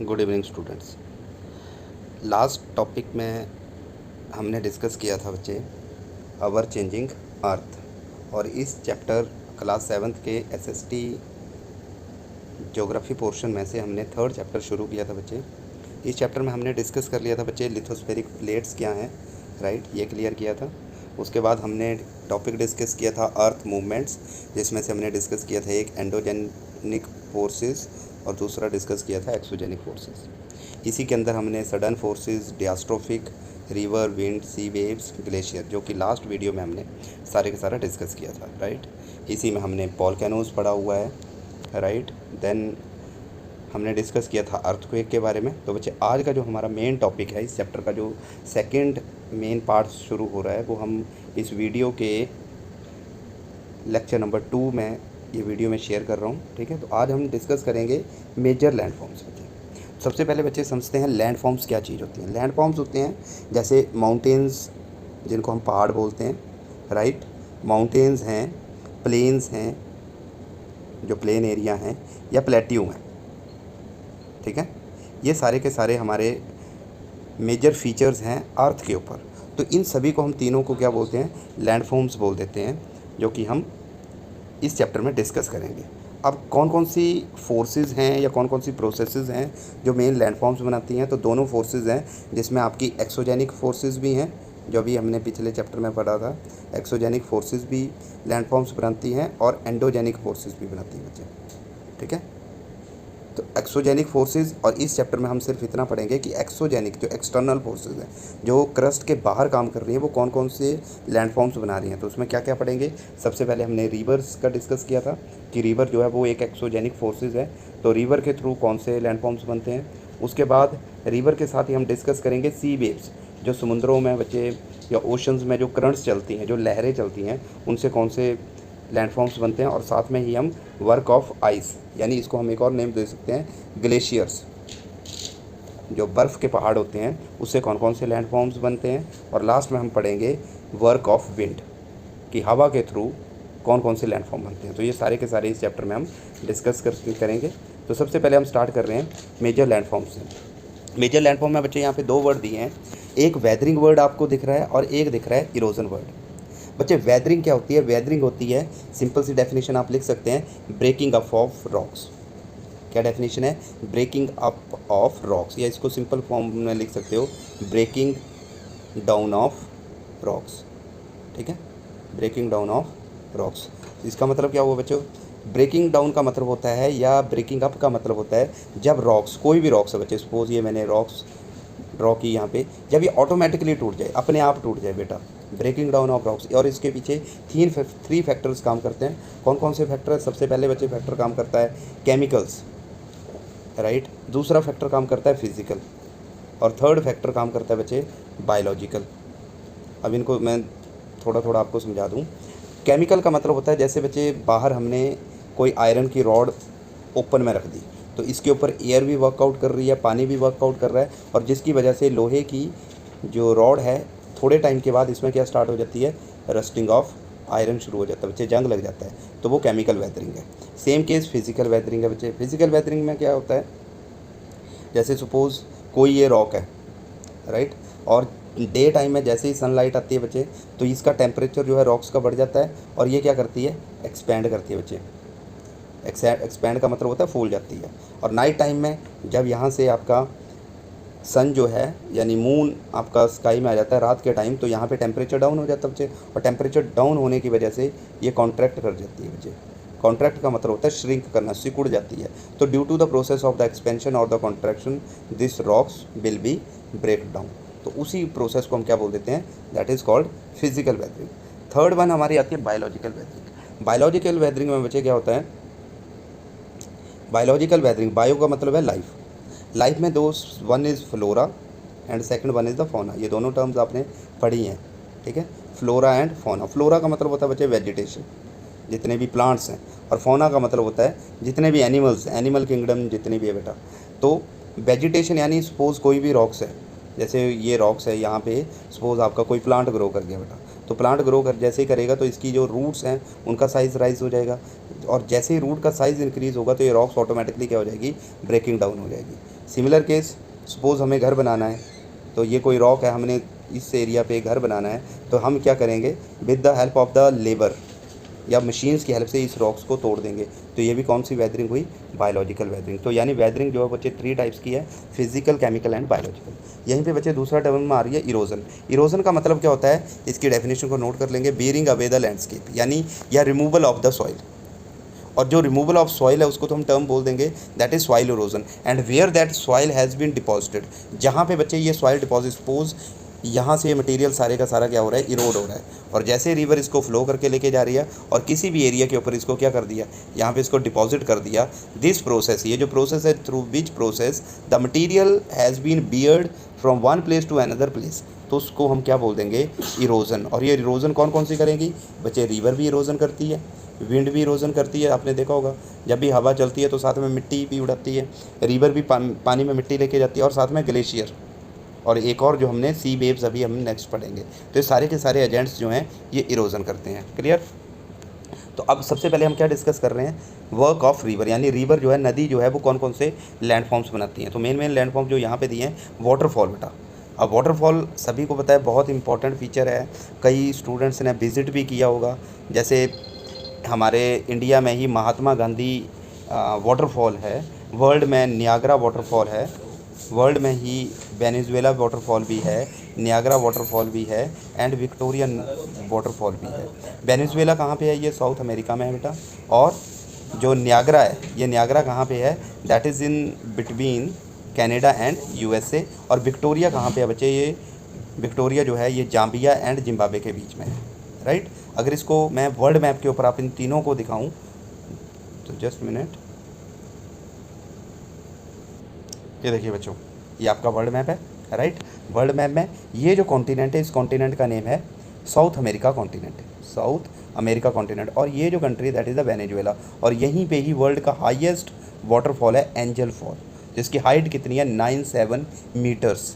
Good evening students. Last topic में हमने discuss किया था बच्चे अवर चेंजिंग अर्थ, और इस चैप्टर क्लास 7th के एसएसटी ज्योग्राफी पोर्शन में से हमने थर्ड चैप्टर शुरू किया था बच्चे। इस चैप्टर में हमने डिस्कस कर लिया था बच्चे लिथोस्फेरिक प्लेट्स क्या हैं, राइट, ये क्लियर किया था। उसके बाद हमने टॉपिक डिस्कस किया था अर्थ मूवमेंट्स, जिसमें से हमने डिस्कस किया था एक एंडोजेनिक फोर्सेस और दूसरा डिस्कस किया था एक्सोजेनिक फोर्सेस। इसी के अंदर हमने सडन फोर्सेस, डियास्ट्रोफिक, रिवर, विंड, सी वेव्स, ग्लेशियर, जो कि लास्ट वीडियो में हमने सारे का सारा डिस्कस किया था, राइट। इसी में हमने वोल्केनोज पढ़ा हुआ है, राइट। देन हमने डिस्कस किया था अर्थक्वेक के बारे में। तो बच्चे आज का जो हमारा मेन टॉपिक है, इस चैप्टर का जो सेकंड मेन पार्ट शुरू हो रहा है, वो हम इस वीडियो के लेक्चर नंबर 2 में ये वीडियो में शेयर कर रहा हूँ, ठीक है। तो आज हम डिस्कस करेंगे मेजर लैंडफॉर्म्स बच्चे। सबसे पहले बच्चे समझते हैं लैंडफॉर्म्स क्या चीज़ होती हैं। लैंडफॉर्म्स होते हैं जैसे माउंटेन्स, जिनको हम पहाड़ बोलते हैं, राइट। माउंटेन्स हैं, प्लेन्स हैं, जो प्लेन एरिया हैं, या प्लेट्यू हैं, ठीक है। ये सारे के सारे हमारे मेजर फीचर्स हैं अर्थ के ऊपर। तो इन सभी को हम तीनों को क्या बोलते हैं, लैंडफॉर्म्स बोल देते हैं, जो कि हम इस चैप्टर में डिस्कस करेंगे। अब कौन कौन सी फोर्सेस हैं या कौन कौन सी प्रोसेसेस हैं जो मेन लैंडफॉर्म्स बनाती हैं। तो दोनों फोर्सेस हैं, जिसमें आपकी एक्सोजेनिक फोर्सेस भी हैं, जो अभी हमने पिछले चैप्टर में पढ़ा था। एक्सोजेनिक फोर्सेस भी लैंडफॉर्म्स बनाती हैं और एंडोजेनिक फोर्सेस भी बनाती हैं बच्चे, ठीक है। तो एक्सोजेनिक फोर्सेस, और इस चैप्टर में हम सिर्फ इतना पढ़ेंगे कि एक्सोजेनिक जो एक्सटर्नल फोर्सेस हैं, जो क्रस्ट के बाहर काम कर रही हैं, वो कौन कौन से लैंडफॉर्म्स बना रही हैं। तो उसमें क्या क्या पढ़ेंगे। सबसे पहले हमने रिवर्स का डिस्कस किया था कि रिवर जो है वो एक एक्सोजेनिक फोर्सेस है, तो रिवर के थ्रू कौन से लैंडफॉर्म्स बनते हैं। उसके बाद रिवर के साथ ही हम डिस्कस करेंगे सी वेव्स, जो समुद्रों में बच्चे या ओशंस में जो करंट्स चलती हैं, जो लहरें चलती हैं, उनसे कौन से लैंडफॉर्म्स बनते हैं। और साथ में ही हम वर्क ऑफ आइस, यानी इसको हम एक और नेम दे सकते हैं ग्लेशियर्स, जो बर्फ़ के पहाड़ होते हैं, उससे कौन कौन से लैंडफॉर्म्स बनते हैं। और लास्ट में हम पढ़ेंगे वर्क ऑफ विंड, कि हवा के थ्रू कौन कौन से लैंडफॉर्म बनते हैं। तो ये सारे के सारे इस चैप्टर में हम डिस्कस करेंगे। तो सबसे पहले हम स्टार्ट कर रहे हैं मेजर लैंडफॉर्म से। मेजर लैंडफॉर्म में बच्चे यहाँ पे 2 वर्ड दिए हैं, एक वेदरिंग वर्ड आपको दिख रहा है और एक दिख रहा है इरोजन वर्ड। बच्चे वेदरिंग क्या होती है। वेदरिंग होती है, सिंपल सी डेफिनेशन आप लिख सकते हैं, ब्रेकिंग अप ऑफ रॉक्स। क्या डेफिनेशन है, ब्रेकिंग अप ऑफ रॉक्स, या इसको सिंपल फॉर्म में लिख सकते हो, ब्रेकिंग डाउन ऑफ रॉक्स, ठीक है। ब्रेकिंग डाउन ऑफ रॉक्स, इसका मतलब क्या हुआ बच्चों। ब्रेकिंग डाउन का मतलब होता है, या ब्रेकिंग अप का मतलब होता है, जब रॉक्स, कोई भी रॉक्स है बच्चे, सपोज ये मैंने रॉक्स ड्रॉ की यहाँ पे, जब ये ऑटोमेटिकली टूट जाए, अपने आप टूट जाए बेटा, ब्रेकिंग डाउन ऑफ रॉक्स। और इसके पीछे 3 फैक्टर्स काम करते हैं। कौन कौन से फैक्टर। सबसे पहले बच्चे फैक्टर काम करता है केमिकल्स, राइट। दूसरा फैक्टर काम करता है फिजिकल, और थर्ड फैक्टर काम करता है बच्चे बायोलॉजिकल। अब इनको मैं थोड़ा थोड़ा आपको समझा दूँ। केमिकल का मतलब होता है, जैसे बच्चे बाहर हमने कोई आयरन की रॉड ओपन में रख दी, तो इसके ऊपर एयर भी वर्कआउट कर रही है, पानी भी वर्कआउट कर रहा है, और जिसकी वजह से लोहे की जो रॉड है, थोड़े टाइम के बाद इसमें क्या स्टार्ट हो जाती है, रस्टिंग ऑफ आयरन शुरू हो जाता है बच्चे, जंग लग जाता है, तो वो केमिकल वेदरिंग है। सेम केस फिजिकल वेदरिंग है बच्चे। फिजिकल वेदरिंग में क्या होता है, जैसे सपोज़ कोई ये रॉक है, राइट, और डे टाइम में जैसे ही सनलाइट आती है बच्चे, तो इसका टेम्परेचर जो है रॉक्स का बढ़ जाता है, और ये क्या करती है, एक्सपैंड करती है बच्चे। एक्सपैंड का मतलब होता है फूल जाती है। और नाइट टाइम में जब यहाँ से आपका सन जो है, यानी मून आपका स्काई में आ जाता है रात के टाइम, तो यहाँ पे टेम्परेचर डाउन हो जाता है बच्चे, और टेम्परेचर डाउन होने की वजह से ये कॉन्ट्रैक्ट कर जाती है बच्चे। कॉन्ट्रैक्ट का मतलब होता है श्रिंक करना, सिकुड़ जाती है। तो due to the process of the expansion और the contraction, this rocks will be break down. तो उसी प्रोसेस को हम क्या बोल देते हैं, that is called physical weathering. Third one हमारी आती है बायोलॉजिकल वेदरिंग। बायोलॉजिकल वेदरिंग में बच्चे क्या होता है, बायोलॉजिकल वेदरिंग, बायो का मतलब है लाइफ। लाइफ में दो, one is flora and second one is the fauna. ये दोनों टर्म्स आपने पढ़ी हैं, ठीक है, फ्लोरा एंड फौना। फ्लोरा का मतलब होता है बच्चे वेजिटेशन, जितने भी प्लांट्स हैं, और फौना का मतलब होता है जितने भी एनिमल्स, एनिमल किंगडम जितने भी है बेटा। तो वेजिटेशन यानी सपोज़ कोई भी रॉक्स है, जैसे ये रॉक्स है, यहाँ पे सपोज़ आपका कोई प्लांट ग्रो कर गया बेटा, तो प्लांट ग्रो कर जैसे ही करेगा, तो इसकी जो रूट्स हैं उनका साइज़ राइज हो जाएगा, और जैसे ही रूट का साइज़ इंक्रीज़ होगा तो ये रॉक्स ऑटोमेटिकली क्या हो जाएगी, ब्रेकिंग डाउन हो जाएगी। सिमिलर केस, सपोज़ हमें घर बनाना है, तो ये कोई रॉक है, हमने इस एरिया पे घर बनाना है, तो हम क्या करेंगे, with the help of the labour या मशीन्स की हेल्प से इस रॉक्स को तोड़ देंगे। तो ये भी कौन सी वेदरिंग हुई, बायोलॉजिकल वेदरिंग। तो यानी वेदरिंग जो है बच्चे 3 टाइप्स की है, फिजिकल, केमिकल एंड बायोलॉजिकल। यहीं पे बच्चे दूसरा टर्म में आ रही है इरोजन। इरोजन का मतलब क्या होता है, इसकी डेफिनेशन को नोट कर लेंगे, बेयरिंग अवे द लैंडस्केप, यानी या रिमूवल ऑफ द सॉइल। और जो रिमूवल ऑफ सॉइल है उसको तो हम टर्म बोल देंगे that is soil erosion. And where that soil has been deposited, जहाँ पे बच्चे ये सॉइल डिपॉजिट, सपोज यहाँ से ये मटेरियल सारे का सारा क्या हो रहा है, इरोड हो रहा है, और जैसे रिवर इसको फ्लो करके लेके जा रही है और किसी भी एरिया के ऊपर इसको क्या कर दिया, यहाँ पे इसको डिपॉजिट कर दिया। दिस प्रोसेस, ये जो प्रोसेस है, through which process the material has been beared from one place to another place, तो उसको हम क्या बोल देंगे, इरोजन। और ये इरोजन कौन कौन सी करेंगी बच्चे, रिवर भी इरोजन करती है, विंड भी इरोजन करती है। आपने देखा होगा जब भी हवा चलती है तो साथ में मिट्टी भी उड़ाती है, रिवर भी पानी में मिट्टी लेके जाती है, और साथ में ग्लेशियर, और एक और जो हमने सी वेव्स अभी हम नेक्स्ट पढ़ेंगे। तो ये सारे के सारे एजेंट्स जो हैं ये इरोजन करते हैं। क्लियर। तो अब सबसे पहले हम क्या डिस्कस कर रहे हैं, वर्क ऑफ रिवर, यानी रिवर जो है, नदी जो है, वो कौन कौन से लैंडफॉर्म्स बनाती हैं। तो मेन लैंडफॉर्म जो यहाँ पे दिए हैं, वाटरफॉल बेटा। अब वाटरफॉल सभी को पता है बहुत इंपॉर्टेंट फीचर है, कई स्टूडेंट्स ने विज़िट भी किया होगा। जैसे हमारे इंडिया में ही महात्मा गांधी वाटरफॉल है, वर्ल्ड में नियाग्रा वाटरफॉल है, वर्ल्ड में ही वेनेजुएला वाटरफॉल भी है, नियाग्रा वाटरफॉल भी है, एंड विक्टोरियन वाटरफॉल भी है। वेनेजुएला कहाँ पे है, ये साउथ अमेरिका में है बेटा। और जो नियाग्रा है, ये नियाग्रा कहाँ पे है, that is in between Canada and USA. और विक्टोरिया कहाँ पे है बच्चे, ये विक्टोरिया जो है ये जाम्बिया एंड जिम्बाब्वे के बीच में है, राइट। अगर इसको मैं वर्ल्ड मैप के ऊपर आप इन तीनों को दिखाऊं, तो जस्ट मिनट, ये देखिए बच्चों, ये आपका वर्ल्ड मैप है, राइट। वर्ल्ड मैप में ये जो कॉन्टिनेंट है, इस कॉन्टिनेंट का नेम है south America continent, south America continent. और ये जो country that is the Venezuela, और यहीं पे ही वर्ल्ड का हाईएस्ट वाटरफॉल है एंजल फॉल, जिसकी हाइट कितनी है, 97 मीटर्स,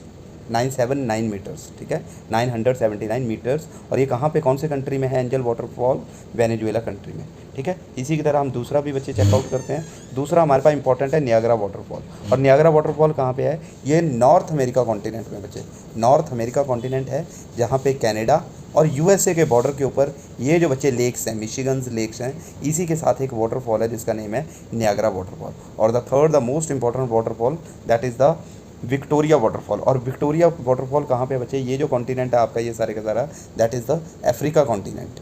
979 मीटर्स, ठीक है, 979 मीटर्स। और ये कहाँ पे, कौन से कंट्री में है एंजल वाटरफॉल, वेनेजुएला कंट्री में, ठीक है। इसी की तरह हम दूसरा भी बच्चे चेकआउट करते हैं। दूसरा हमारे पास इंपॉर्टेंट है नियाग्रा वाटरफॉल। और नियाग्रा वाटरफॉल कहाँ पे है, ये नॉर्थ अमेरिका कॉन्टिनेंट में बच्चे, नॉर्थ अमेरिका कॉन्टिनेंट है, जहाँ पे कनाडा और यूएसए के बॉर्डर के ऊपर ये जो बच्चे लेक्स हैं, मिशिगन्स लेक्स हैं, इसी के साथ एक वाटरफॉल है जिसका नेम है नियाग्रा वाटरफॉल। और the third, the most important waterfall, that is the Victoria waterfall. और विक्टोरिया वाटरफॉल कहाँ पे बच्चे, ये जो कॉन्टिनेंट है आपका, ये सारे का सारा, that is the Africa continent.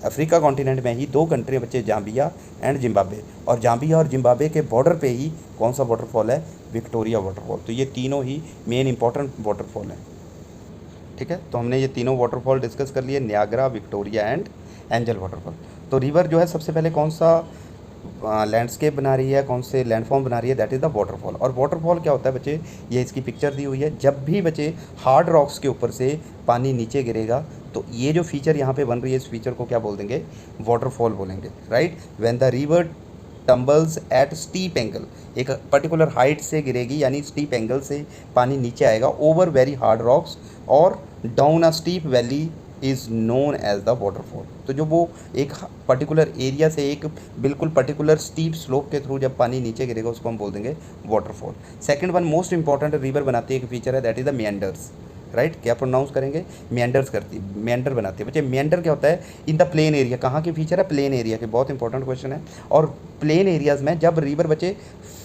Africa continent में ही 2 कंट्री बच्चे, जाम्बिया एंड जिम्बाब्वे। और जाम्बिया और जिम्बाब्वे के बॉर्डर पे ही कौन सा वाटरफॉल है, विक्टोरिया वाटरफॉल। तो ये तीनों ही मेन इंपॉर्टेंट वाटरफॉल हैं, ठीक है। तो हमने ये तीनों वाटरफॉल डिस्कस कर लिए, Niagara, Victoria and angel waterfall. तो रिवर जो है सबसे पहले कौन सा लैंडस्केप बना रही है, कौन से लैंडफॉर्म बना रही है, दैट इज़ द वाटरफॉल। और वाटरफॉल क्या होता है बच्चे, ये इसकी पिक्चर दी हुई है। जब भी बच्चे हार्ड रॉक्स के ऊपर से पानी नीचे गिरेगा, तो ये जो फीचर यहाँ पे बन रही है, इस फीचर को क्या बोल देंगे, वाटरफॉल बोलेंगे, right. When the river tumbles at steep angle, एक पर्टिकुलर हाइट से गिरेगी, यानी स्टीप एंगल से पानी नीचे आएगा, ओवर वेरी हार्ड रॉक्स और down a steep valley is known as the waterfall. तो जो वो एक पर्टिकुलर एरिया से एक बिल्कुल पर्टिकुलर स्टीप स्लोप के थ्रू जब पानी नीचे गिरेगा, उसको हम बोल देंगे waterfall. Second one most important river बनाती है, एक फीचर है, that is the meanders, right. क्या प्रोनाउंस करेंगे, मेंडर्स करती है, मेंडर बनाती है बच्चे। मेंडर क्या होता है, इन द प्लेन एरिया, कहाँ की फीचर है, प्लेन एरिया के, बहुत इंपॉर्टेंट क्वेश्चन है। और प्लेन एरियाज़ में जब रिवर बच्चे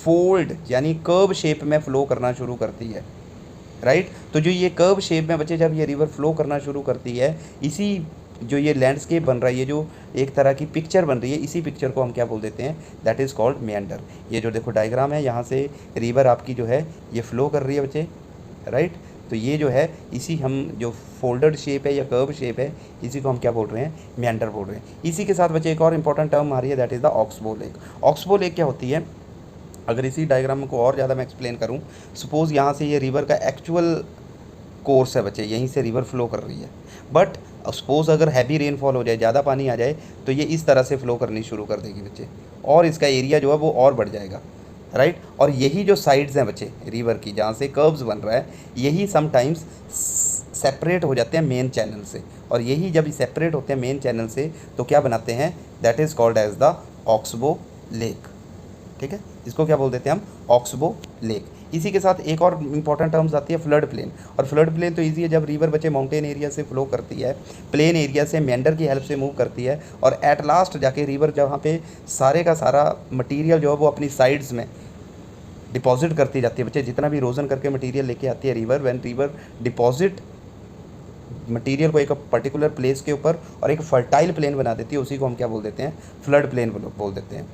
फोल्ड यानी कर्व शेप में फ्लो करना शुरू करती है, राइट। तो जो ये कर्व शेप में बच्चे जब ये रिवर फ्लो करना शुरू करती है, इसी जो ये लैंडस्केप बन रहा है, ये जो एक तरह की पिक्चर बन रही है, इसी पिक्चर को हम क्या बोल देते हैं, दैट इज़ कॉल्ड मेंडर। ये जो देखो डायग्राम है, यहाँ से रिवर आपकी जो है ये फ्लो कर रही है बच्चे, राइट। तो ये जो है, इसी हम जो फोल्डेड शेप है या कर्व शेप है, इसी को हम क्या बोल रहे हैं, मेंडर बोल रहे हैं। इसी के साथ बच्चे एक और इंपॉर्टेंट टर्म आ रही है, that is the oxbow lake. Oxbow lake क्या होती है, अगर इसी डायग्राम को और ज़्यादा मैं एक्सप्लेन करूँ, सपोज़ यहाँ से ये रिवर का एक्चुअल कोर्स है बच्चे, यहीं से रिवर फ्लो कर रही है, बट सपोज़ अगर हैवी रेनफॉल हो जाए, ज़्यादा पानी आ जाए, तो ये इस तरह से फ्लो करनी शुरू कर देगी बच्चे, और इसका एरिया जो है वो और बढ़ जाएगा, राइट। और यही जो साइड्स हैं बच्चे रिवर की, जहाँ से कर्व्स बन रहा है, यही समटाइम्स सेपरेट हो जाते हैं मेन चैनल से, और यही जब सेपरेट होते हैं मेन चैनल से तो क्या बनाते हैं, that is called as the oxbow lake. ठीक है, इसको क्या बोल देते हैं हम, ऑक्सबो लेक। इसी के साथ एक और इंपॉर्टेंट टर्म्स आती है फ्लड प्लेन। और फ्लड प्लेन तो ईजी है, जब रिवर बच्चे माउंटेन एरिया से फ्लो करती है, प्लेन एरिया से मेंडर की हेल्प से मूव करती है, और एट लास्ट जाके रिवर जहाँ पे सारे का सारा मटेरियल जो है वो अपनी साइड्स में डिपॉजिट करती जाती है। बच्चे जितना भी इरोजन करके मटेरियल लेके आती है river, when river deposit material को एक पर्टिकुलर प्लेस के ऊपर और एक फर्टाइल प्लेन बना देती है, उसी को हम क्या बोल देते हैं, फ्लड प्लेन बोल देते हैं।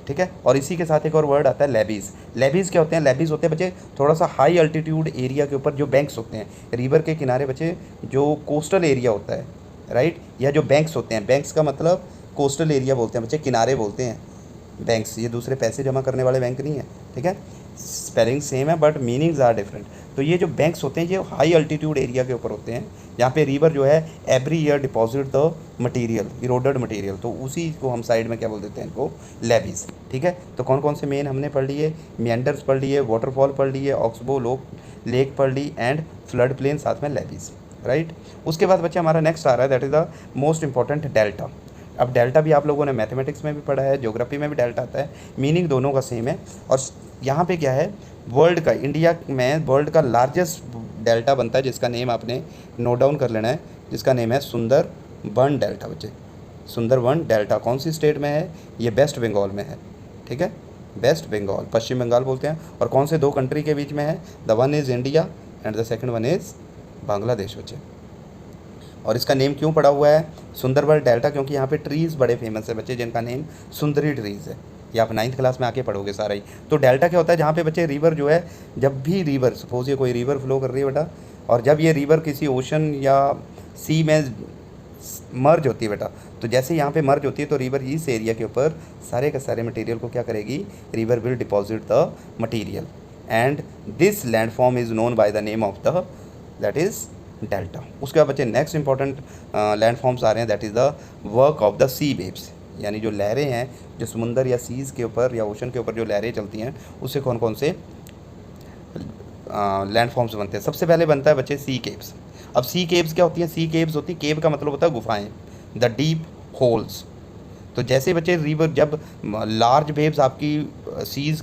ठीक है, और इसी के साथ एक और वर्ड आता है लेवीज। लेवीज क्या होते हैं, लेवीज होते हैं बच्चे थोड़ा सा हाई अल्टीट्यूड एरिया के ऊपर जो बैंक्स होते हैं, रिवर के किनारे बच्चे जो कोस्टल एरिया होता है, राइट, या जो बैंक्स होते हैं, बैंक्स का मतलब कोस्टल एरिया बोलते हैं बच्चे, किनारे बोलते हैं बैंक्स, ये दूसरे पैसे जमा करने वाले बैंक नहीं है। ठीक है, स्पेलिंग सेम है बट मीनिंग्स आर डिफरेंट। तो ये जो बैंक्स होते हैं ये हाई अल्टीट्यूड एरिया के ऊपर होते हैं, जहाँ पे रिवर जो है every year deposit the material, eroded material, तो उसी को हम साइड में क्या बोल देते हैं, इनको लेवीज। ठीक है, तो कौन कौन से मेन हमने पढ़ लिए, मियंडर्स पढ़ लिए, वाटरफॉल पढ़ लिए, ऑक्सबो लेक पढ़ ली, एंड फ्लड प्लेन, साथ में लेवीज, राइट। उसके बाद बच्चे हमारा नेक्स्ट आ रहा है, that is the most important delta. अब डेल्टा भी आप लोगों ने मैथमेटिक्स में भी पढ़ा है, ज्योग्राफी में भी डेल्टा आता है, मीनिंग दोनों का सेम है। और यहाँ पे क्या है, वर्ल्ड का, इंडिया में वर्ल्ड का लार्जेस्ट डेल्टा बनता है, जिसका नेम आपने नोट डाउन कर लेना है, जिसका नेम है सुंदरबन डेल्टा। बच्चे सुंदरबन डेल्टा कौन सी स्टेट में है, ये वेस्ट बंगाल में है। ठीक है, वेस्ट बंगाल, पश्चिम बंगाल बोलते हैं। और कौन से दो कंट्री के बीच में है, the one is India and the second one is Bangladesh बच्चे। और इसका नेम क्यों पड़ा हुआ है सुंदरबन डेल्टा, क्योंकि यहाँ पे ट्रीज़ बड़े फेमस है बच्चे, जिनका नेम सुंदरी ट्रीज़ है। ये आप 9th क्लास में आके पढ़ोगे सारा ही। तो डेल्टा क्या होता है, जहाँ पे बच्चे रिवर जो है, जब भी रिवर, सपोज ये कोई रिवर फ्लो कर रही है बेटा, और जब ये रिवर किसी ओशन या सी में मर्ज होती है बेटा, तो जैसे यहाँ पे मर्ज होती है तो रिवर इस एरिया के ऊपर सारे के सारे मटेरियल को क्या करेगी, river will deposit the material, and this landform is known by the name of the, that is delta. उसके बाद बच्चे नेक्स्ट इंपॉर्टेंट लैंडफॉर्म्स आ रहे हैं, that is the work of the sea waves, यानी जो लहरें हैं, जो समुंदर या सीज़ के ऊपर या ओशन के ऊपर जो लहरें चलती हैं, उससे कौन कौन से लैंडफॉर्म्स बनते हैं। सबसे पहले बनता है बच्चे सी केव्स। अब सी केव्स क्या होती हैं, सी केव्स होती, केव का मतलब होता है गुफाएं, द डीप होल्स। तो जैसे बच्चे रिवर, जब लार्ज वेव्स आपकी सीज़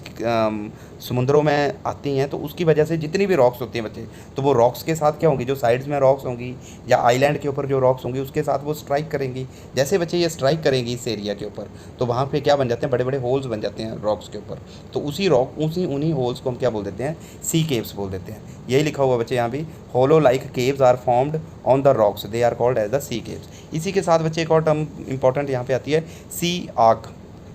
समुद्रों में आती हैं, तो उसकी वजह से जितनी भी रॉक्स होती हैं बच्चे, तो वो रॉक्स के साथ क्या होंगी, जो साइड्स में रॉक्स होंगी या आइलैंड के ऊपर जो रॉक्स होंगी, उसके साथ वो स्ट्राइक करेंगी। जैसे बच्चे ये स्ट्राइक करेंगी इस एरिया के ऊपर, तो वहाँ पे क्या बन जाते हैं, बड़े बड़े होल्स बन जाते हैं रॉक्स के ऊपर। तो उन्हीं होल्स को हम क्या बोल देते हैं, सी केव्स बोल देते हैं। यही लिखा हुआ बच्चे यहाँ भी, hollow like caves are formed on the rocks, they are called as the sea caves. इसी के साथ बच्चे एक और टर्म इंपॉर्टेंट यहाँ पे आती है, सी आर्क।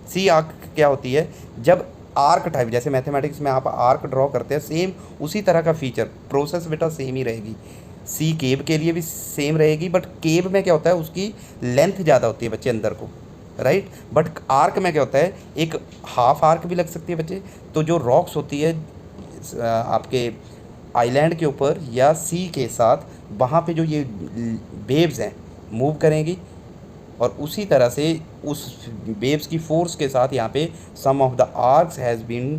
सी आर्क क्या होती है, जब आर्क टाइप, जैसे मैथमेटिक्स में आप आर्क ड्रॉ करते हैं, सेम उसी तरह का फीचर, प्रोसेस बेटा सेम ही रहेगी। सी केव के लिए भी सेम रहेगी, बट केव में क्या होता है, उसकी लेंथ ज़्यादा होती है बच्चे अंदर को, राइट। बट आर्क में क्या होता है, एक हाफ आर्क भी लग सकती है बच्चे। तो जो रॉक्स होती है आपके आइलैंड के ऊपर या सी के साथ, वहाँ पे जो ये वेव्स हैं मूव करेंगी, और उसी तरह से उस वेव्स की फोर्स के साथ यहाँ पे some of the arches has been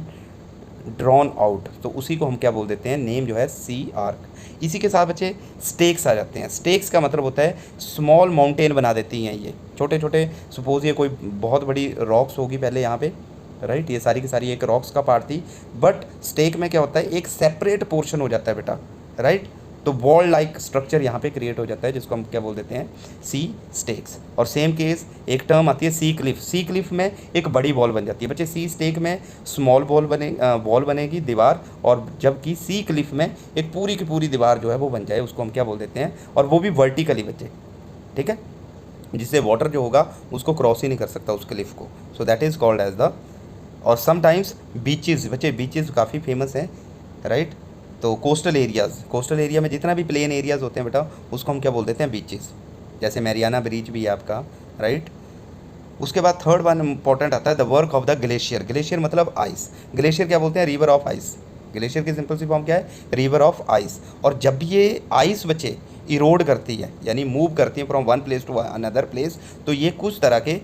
drawn out, तो उसी को हम क्या बोल देते हैं, नेम जो है सी आर्क। इसी के साथ बच्चे स्टेक्स आ जाते हैं। स्टेक्स का मतलब होता है स्मॉल माउंटेन बना देती हैं ये, छोटे छोटे, सपोज ये कोई बहुत बड़ी रॉक्स होगी पहले यहाँ पे, राइट, ये सारी की सारी एक रॉक्स का पार्ट थी, बट स्टेक में क्या होता है, एक सेपरेट पोर्शन हो जाता है बेटा, राइट। तो वॉल लाइक स्ट्रक्चर यहाँ पे क्रिएट हो जाता है, जिसको हम क्या बोल देते हैं, सी स्टेक्स। और सेम केस एक टर्म आती है सी क्लिफ। सी क्लिफ में एक बड़ी वॉल बन जाती है बच्चे, सी स्टेक में स्मॉल वॉल बनेगी दीवार, और जबकि सी क्लिफ में एक पूरी की पूरी दीवार जो है वो बन जाए, उसको हम क्या बोल देते हैं, और वो भी वर्टिकली बच्चे, ठीक है, जिससे वाटर जो होगा उसको क्रॉस ही नहीं कर सकता उस क्लिफ को। So that is called as the. और समटाइम्स बीचेस बच्चे, बीचेस काफ़ी फेमस हैं, राइट। तो कोस्टल एरिया में जितना भी प्लेन एरियाज़ होते हैं बेटा, उसको हम क्या बोल देते हैं, बीचेस। जैसे मैरियाना ब्रीच भी है आपका, राइट। उसके बाद थर्ड वन इंपॉर्टेंट आता है, the work of the glacier. Glacier मतलब आइस। ग्लेशियर क्या बोलते हैं, रिवर ऑफ आइस। ग्लेशियर की सिंपल सी फॉर्म क्या है, रिवर ऑफ आइस। और जब ये आइस बच्चे इरोड करती है, यानी मूव करती है from one place to another place, तो ये कुछ तरह के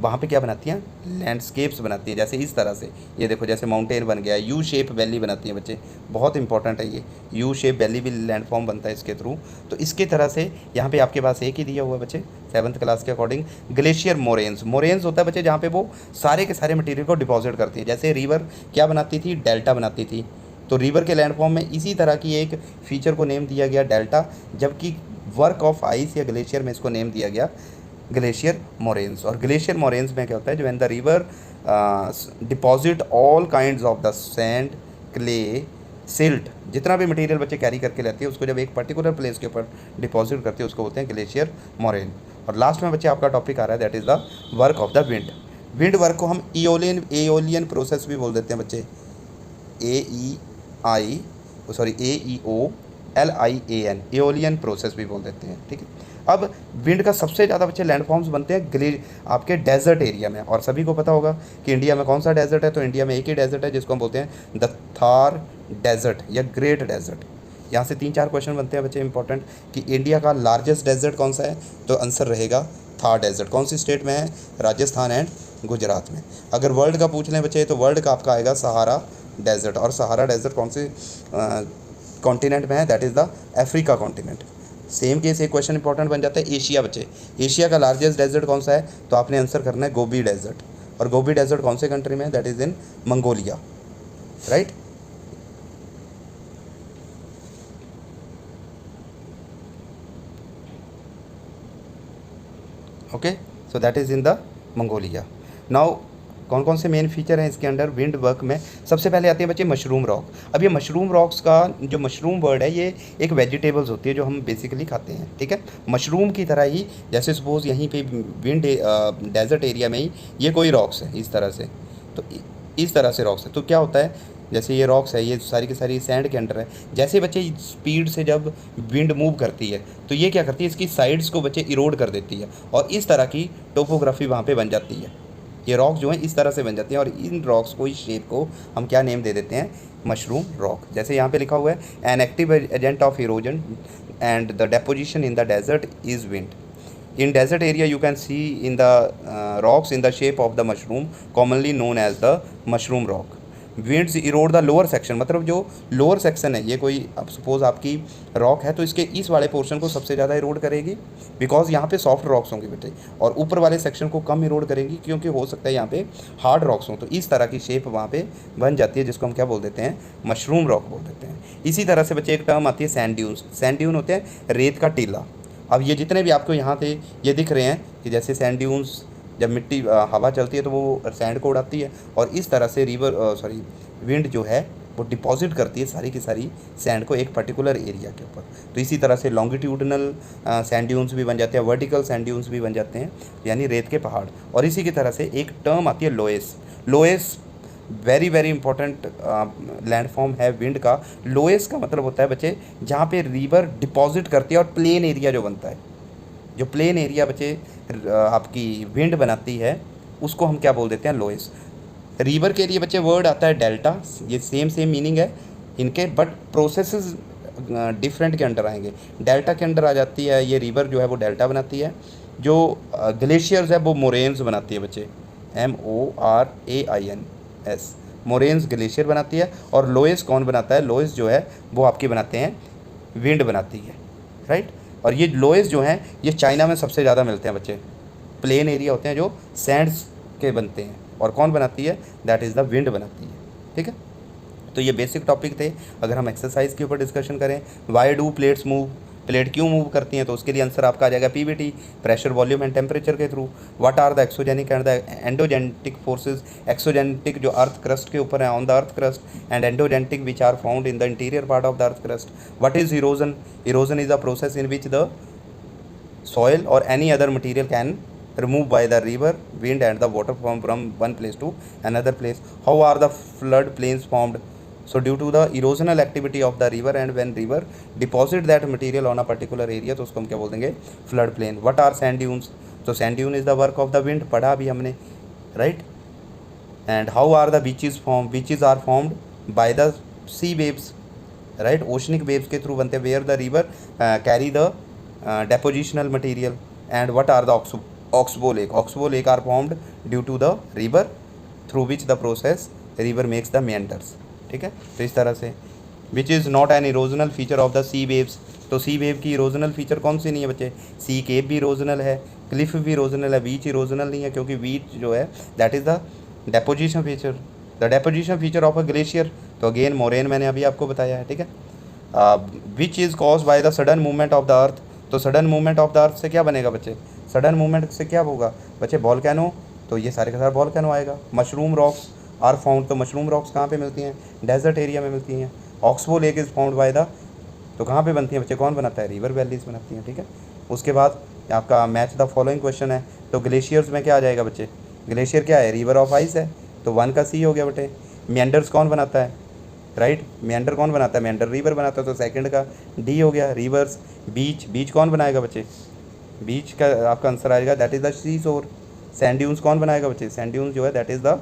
वहाँ पे क्या बनाती हैं, लैंडस्केप्स बनाती है, जैसे इस तरह से, ये देखो जैसे माउंटेन बन गया, यू शेप वैली बनाती है बच्चे, बहुत इंपॉर्टेंट है ये, यू शेप वैली भी लैंडफॉर्म बनता है इसके थ्रू। तो इसके तरह से यहाँ पे आपके पास एक ही दिया हुआ है बच्चे 7th क्लास के अकॉर्डिंग। ग्लेशियर मोरेन्स, मोरेन्स होता है बच्चे जहाँ पे वो सारे के सारे मटेरियल को डिपॉजिट करती है, जैसे रिवर क्या बनाती थी, डेल्टा बनाती थी, तो रिवर के लैंडफॉर्म में इसी तरह की एक फीचर को नेम दिया गया डेल्टा, जबकि वर्क ऑफ आइस या ग्लेशियर में इसको नेम दिया गया ग्लेशियर मोरेन्स। और ग्लेशियर मोरेन्स में क्या होता है, जो when the river deposit all kinds of the sand, clay, silt, जितना भी मटेरियल बच्चे कैरी करके लेते हैं उसको जब एक पर्टिकुलर प्लेस के ऊपर डिपॉजिट करते हैं उसको बोलते हैं ग्लेशियर मोरेन। और लास्ट में बच्चे आपका टॉपिक आ रहा है that is the work of the wind. Wind work को हम एओलियन प्रोसेस भी बोल देते हैं बच्चे, AEOLIAN, एओलियन प्रोसेस भी बोल देते हैं, ठीक है। अब विंड का सबसे ज़्यादा बच्चे लैंडफॉर्म्स बनते हैं आपके डेजर्ट एरिया में, और सभी को पता होगा कि इंडिया में कौन सा डेजर्ट है, तो इंडिया में एक ही डेजर्ट है जिसको हम बोलते हैं द थार डेजर्ट या ग्रेट डेजर्ट। यहाँ से 3-4 क्वेश्चन बनते हैं बच्चे इंपॉर्टेंट कि इंडिया का लार्जेस्ट डेजर्ट कौन सा है, तो आंसर रहेगा थार डेजर्ट। कौन सी स्टेट में है, राजस्थान एंड गुजरात में। अगर वर्ल्ड का पूछ लें बच्चे तो वर्ल्ड का आपका आएगा सहारा डेजर्ट, और सहारा डेजर्ट कौन से कॉन्टिनेंट में है, that is the Africa continent. Same case एक क्वेश्चन इंपॉर्टेंट बन जाता है एशिया बच्चे, एशिया का लार्जेस्ट डेजर्ट कौन सा है, तो आपने आंसर करना है गोबी डेजर्ट, और गोबी डेजर्ट कौन से कंट्री में है, that is in Mongolia, right. Okay, so that is in the Mongolia. Now कौन कौन से मेन फीचर हैं इसके अंडर विंड वर्क में, सबसे पहले आते हैं बच्चे मशरूम रॉक। अब ये मशरूम रॉक्स का जो मशरूम वर्ड है ये एक वेजिटेबल्स होती है जो हम बेसिकली खाते हैं, ठीक है। मशरूम की तरह ही, जैसे सपोज यहीं पे विंड डेजर्ट एरिया में ही ये कोई रॉक्स है इस तरह से, तो इस तरह से रॉक्स है, तो क्या होता है, जैसे ये रॉक्स है ये सारी की सारी सैंड के अंडर है, जैसे बच्चे स्पीड से जब विंड मूव करती है तो ये क्या करती है, इसकी साइड्स को बच्चे इरोड कर देती है, और इस तरह की टोपोग्राफी वहाँ पे बन जाती है। ये रॉक्स जो हैं इस तरह से बन जाती हैं, और इन रॉक्स को, इस शेप को हम क्या नेम दे देते हैं, मशरूम रॉक। जैसे यहाँ पे लिखा हुआ है an active agent of erosion and the deposition in the desert is wind. In desert area you can see in the rocks in the shape of the mushroom commonly known as the mushroom rock. Winds erode the lower section, मतलब जो lower section है, ये कोई अब suppose आपकी rock है तो इसके इस वाले पोर्शन को सबसे ज़्यादा इरोड करेगी बिकॉज यहाँ पे सॉफ्ट रॉक्स होंगे बेटे, और ऊपर वाले सेक्शन को कम इरोड करेंगी क्योंकि हो सकता है यहाँ पे हार्ड रॉक्स हों, तो इस तरह की शेप वहाँ पे बन जाती है जिसको हम क्या बोल देते हैं, मशरूम रॉक बोल देते हैं। इसी तरह से बच्चे एक टर्म आती है सैंड ड्यून्स। सैंड ड्यून होते हैं रेत का टीला। अब ये जितने भी आपको यहाँ पे ये दिख रहे हैं कि जैसे सैंड ड्यून्स, जब मिट्टी हवा चलती है तो वो सैंड को उड़ाती है, और इस तरह से विंड जो है वो डिपॉजिट करती है सारी की सारी सैंड को एक पर्टिकुलर एरिया के ऊपर। तो इसी तरह से लॉन्गिट्यूडनल सैंड ड्यून्स भी बन जाते हैं, वर्टिकल सैंड ड्यून्स भी बन जाते हैं, यानी रेत के पहाड़। और इसी की तरह से एक टर्म आती है loess. Loess very very important landform है विंड का। लोएस का मतलब होता है बच्चे जहाँ पे रिवर डिपॉजिट करती है और प्लेन एरिया जो बनता है, जो प्लेन एरिया बच्चे आपकी विंड बनाती है उसको हम क्या बोल देते हैं, लोएस। रिवर के लिए बच्चे वर्ड आता है डेल्टा, ये सेम मीनिंग है इनके, बट प्रोसेसेस डिफरेंट के अंडर आएंगे। डेल्टा के अंडर आ जाती है ये रिवर जो है वो डेल्टा बनाती है, जो ग्लेशियर्स है वो मोरेन्स बनाती है बच्चे, MORAINS, मोरेन्स ग्लेशियर बनाती है। और लोएस कौन बनाता है, लोएस जो है वो आपकी बनाते हैं विंड बनाती है, राइट। और ये लोएस जो हैं ये चाइना में सबसे ज़्यादा मिलते हैं बच्चे, प्लेन एरिया होते हैं जो सैंड्स के बनते हैं, और कौन बनाती है, दैट इज़ द विंड बनाती है, ठीक है। तो ये बेसिक टॉपिक थे। अगर हम एक्सरसाइज के ऊपर डिस्कशन करें, why do plates move, plate क्यों मूव करती हैं, तो उसके लिए आंसर आपका आ जाएगा PVT, pressure volume and temperature के through. What are the exogenic and the endogenetic forces, exogenetic जो अर्थ क्रस्ट के ऊपर है on the earth crust, and endogenetic which are found in the interior part of the earth crust. What is erosion, erosion is a process in which the soil or any other material can remove by the river, wind and the water from one place to another place. How are the flood plains formed? So due to the erosional activity of the river, and when river deposit that material on a particular area तो उसको हम क्या बोल देंगे, flood plain. What are sand dunes? So sand dune is the work of the wind, पढ़ा अभी हमने, right? And how are the beaches formed? Beaches are formed by the sea waves, right? Oceanic waves के through बनते हैं, where the river carry the depositional material. And what are the oxbow lake are formed due to the river through which the process river makes the meanders. ठीक है, तो इस तरह से which is not an erosional feature of the sea waves. तो sea wave की erosional feature कौन सी नहीं है बच्चे? सी केप भी इरोजनल है, क्लिफ भी इरोजनल है, बीच इरोजनल नहीं है, क्योंकि बीच जो है that is the deposition feature, the deposition feature of a glacier. तो अगेन मोरेन मैंने अभी आपको बताया है। ठीक है, which is cause by the sudden movement of the earth. तो sudden movement of the earth से क्या बनेगा बच्चे? सडन मूवमेंट से क्या होगा बच्चे? वॉल्केनो। तो ये सारे के सारे वॉल्केनो आएगा। Mushroom rocks are found. तो मशरूम रॉक्स कहाँ पे मिलती हैं? डेजर्ट एरिया में मिलती हैं। Oxbow lake is found by the, तो कहाँ पे बनती हैं बच्चे? कौन बनाता है? रिवर वैलीज बनाती हैं। ठीक है, उसके बाद आपका मैच द फॉलोइंग क्वेश्चन है। तो ग्लेशियर्स में क्या आ जाएगा बच्चे? ग्लेशियर क्या है? रिवर ऑफ आइस है, तो 1 का सी हो गया बेटे। मेंडर्स कौन बनाता है? राइट, मेंडर कौन बनाता है? मेंडर रिवर बनाता है, तो सेकंड का डी हो गया। रिवर्स। बीच, बीच कौन बनाएगा बच्चे? बीच का आपका आंसर आएगा दैट इज़ द सी शोर। सैंड ड्यून्स कौन बनाएगा बच्चे? सैंड ड्यून्स जो है दैट इज़ द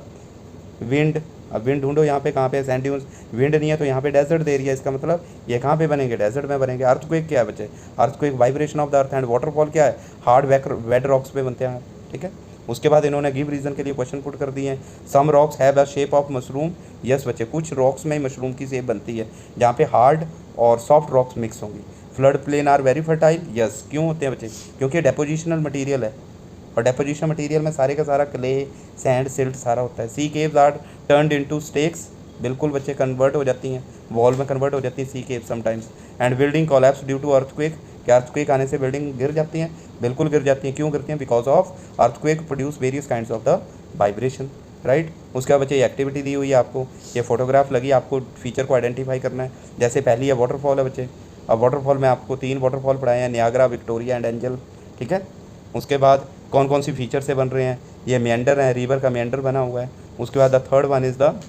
विंड। अब विंड ढूंढो यहाँ पे कहाँ पे? Sand dunes. विंड नहीं है तो यहाँ पे डेजर्ट एरिया, इसका मतलब ये कहाँ पे बनेंगे? डेजर्ट में बनेंगे। अर्थक्वेक क्या है बच्चे? Earthquake vibration of the earth. And waterfall क्या है? हार्ड वेट रॉक्स पे बनते हैं। ठीक है, उसके बाद इन्होंने गिव रीजन के लिए क्वेश्चन पुट कर दिए हैं। Some rocks have the shape of mushroom. Yes बच्चे, कुछ रॉक्स में मशरूम की शेप बनती है, जहाँ पे हार्ड और सॉफ्ट रॉक्स मिक्स होंगी। Flood plain are very fertile. Yes, क्यों होते हैं बच्चे? क्योंकि डेपोजिशनल मटीरियल है, और डेपोजिशन मटीरियल में सारे का सारा क्ले, सैंड, सिल्ट सारा होता है। Sea caves are turned into stacks. बिल्कुल बच्चे, कन्वर्ट हो जाती हैं, वॉल में कन्वर्ट हो जाती है sea cave sometimes. And building collapse due to earthquake. क्या अर्थक्वेक आने से बिल्डिंग गिर जाती हैं? बिल्कुल गिर जाती हैं। क्यों गिरती हैं? Because of earthquake produce various kinds of the vibration. Right, उसके बाद बच्चे ये एक्टिविटी दी हुई है आपको, ये फोटोग्राफ लगी, आपको फीचर को आइडेंटिफाई करना है। जैसे पहली है वाटरफॉल है बच्चे। अब वाटरफॉल में आपको 3 वाटरफॉल पढ़ाए हैं, नियाग्रा, विक्टोरिया एंड एंजल। ठीक है, उसके बाद कौन कौन सी फीचर से बन रहे हैं? ये मेंडर है, रिवर का मेंडर बना हुआ है। उसके बाद the third one is the,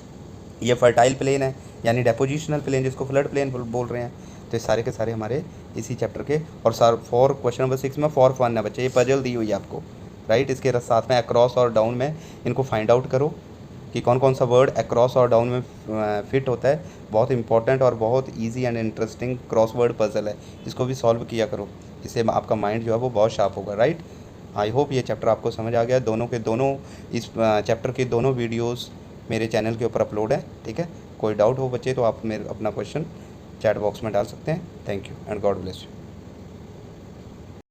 ये फर्टाइल प्लेन है, यानी डेपोजिशनल प्लेन, जिसको फ्लड प्लेन बोल रहे हैं। तो ये सारे के सारे हमारे इसी चैप्टर के। और सर फॉर क्वेश्चन नंबर 6 में फॉर फन है बच्चे, ये पजल दी हुई है आपको। राइट, इसके साथ में अक्रॉस और डाउन में इनको फाइंड आउट करो कि कौन कौन सा वर्ड अक्रॉस और डाउन में फिट होता है। बहुत इंपॉर्टेंट और बहुत easy and interesting cross word puzzle है, इसको भी सॉल्व किया करो, इससे आपका माइंड जो है वो बहुत शार्प होगा। राइट, आई होप ये चैप्टर आपको समझ आ गया। दोनों के दोनों, इस चैप्टर के दोनों वीडियोस मेरे चैनल के ऊपर अपलोड है। ठीक है, कोई डाउट हो बच्चे तो आप मेरे अपना क्वेश्चन चैट बॉक्स में डाल सकते हैं। Thank you and God bless you.